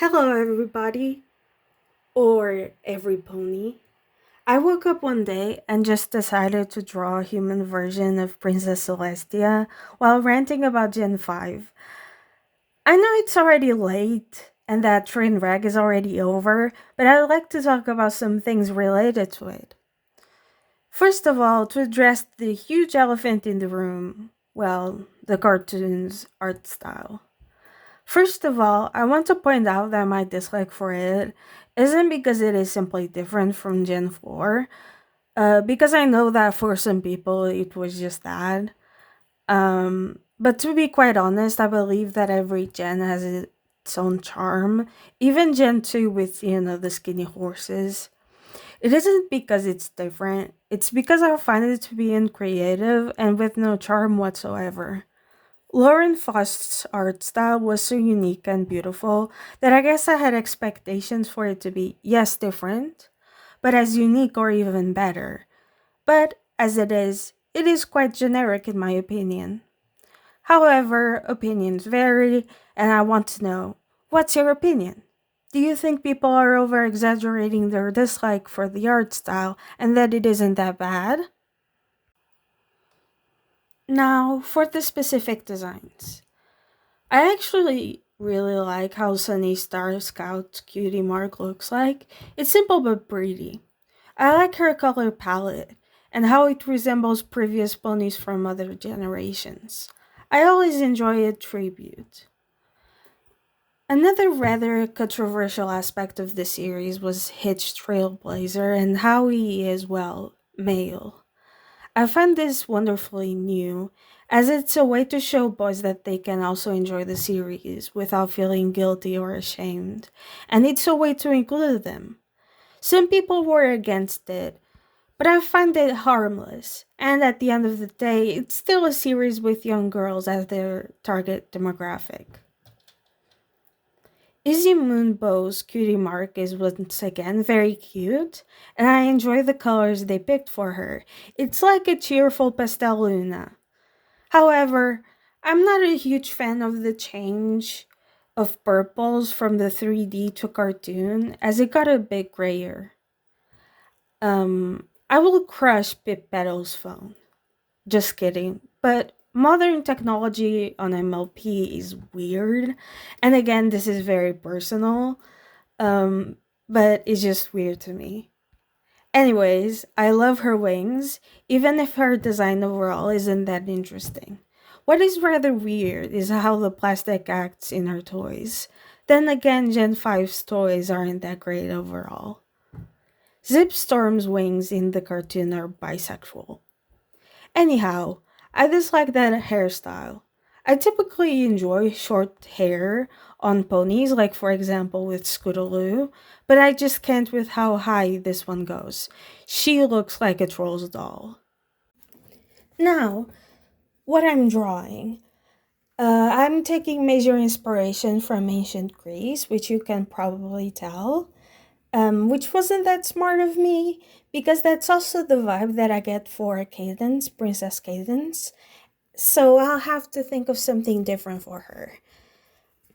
Hello, everybody, or every pony. I woke up one day and just decided to draw a human version of Princess Celestia while ranting about Gen 5. I know it's already late and that train wreck is already over, but I'd like to talk about some things related to it. First of all, to address the huge elephant in the room, well, the cartoon's art style. First of all, I want to point out that my dislike for it isn't because it is simply different from Gen 4, because I know that for some people it was just that. But to be quite honest, I believe that every gen has its own charm, even Gen 2 with, the skinny horses. It isn't because it's different, it's because I find it to be uncreative and with no charm whatsoever. Lauren Faust's art style was so unique and beautiful that I guess I had expectations for it to be, yes, different, but as unique or even better. But as it is quite generic in my opinion. However, opinions vary, and I want to know, what's your opinion? Do you think people are over exaggerating their dislike for the art style and that it isn't that bad? Now, for the specific designs. I actually really like how Sunny Star Scout Cutie Mark looks like. It's simple but pretty. I like her color palette and how it resembles previous ponies from other generations. I always enjoy a tribute. Another rather controversial aspect of the series was Hitch Trailblazer and how he is, well, male. I find this wonderfully new, as it's a way to show boys that they can also enjoy the series without feeling guilty or ashamed, and it's a way to include them. Some people were against it, but I find it harmless, and at the end of the day, it's still a series with young girls as their target demographic. Izzy Moonbow's cutie mark is once again very cute, and I enjoy the colors they picked for her. It's like a cheerful pastel Luna. However, I'm not a huge fan of the change of purples from the 3D to cartoon, as it got a bit grayer. I will crush Pip Petal's phone. Just kidding. But modern technology on MLP is weird. And again, this is very personal. Um, but it's just weird to me. Anyways, I love her wings, even if her design overall isn't that interesting. What is rather weird is how the plastic acts in her toys. Then again, Gen 5's toys aren't that great overall. Zip Storm's wings in the cartoon are bisexual. Anyhow, I dislike that hairstyle. I typically enjoy short hair on ponies, like for example with Scootaloo, but I just can't with how high this one goes. She looks like a troll's doll. Now, what I'm drawing. I'm taking major inspiration from ancient Greece, which you can probably tell, which wasn't that smart of me, because that's also the vibe that I get for Cadence, Princess Cadence. So I'll have to think of something different for her.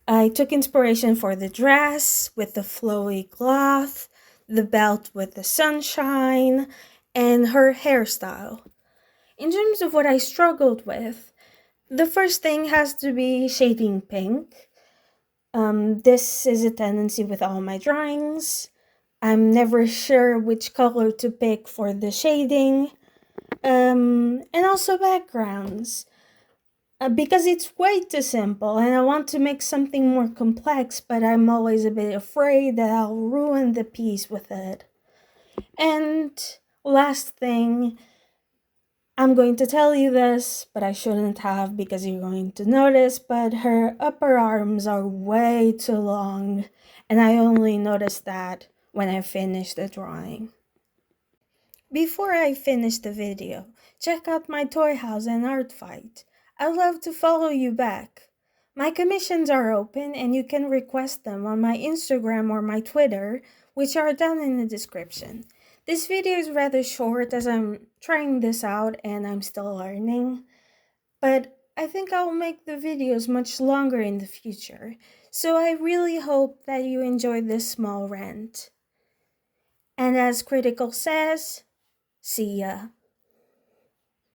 I took inspiration for the dress with the flowy cloth, the belt with the sunshine, and her hairstyle. In terms of what I struggled with, the first thing has to be shading pink. This is a tendency with all my drawings. I'm never sure which color to pick for the shading. And also backgrounds. Because it's way too simple and I want to make something more complex, but I'm always a bit afraid that I'll ruin the piece with it. And last thing, I'm going to tell you this, but I shouldn't have because you're going to notice, but her upper arms are way too long, and I only noticed that when I finished the drawing. Before I finish the video, check out my toy house and art fight. I'd love to follow you back. My commissions are open and you can request them on my Instagram or my Twitter, which are down in the description. This video is rather short as I'm trying this out and I'm still learning, but I think I'll make the videos much longer in the future. So I really hope that you enjoyed this small rant. And as Critical says, see ya.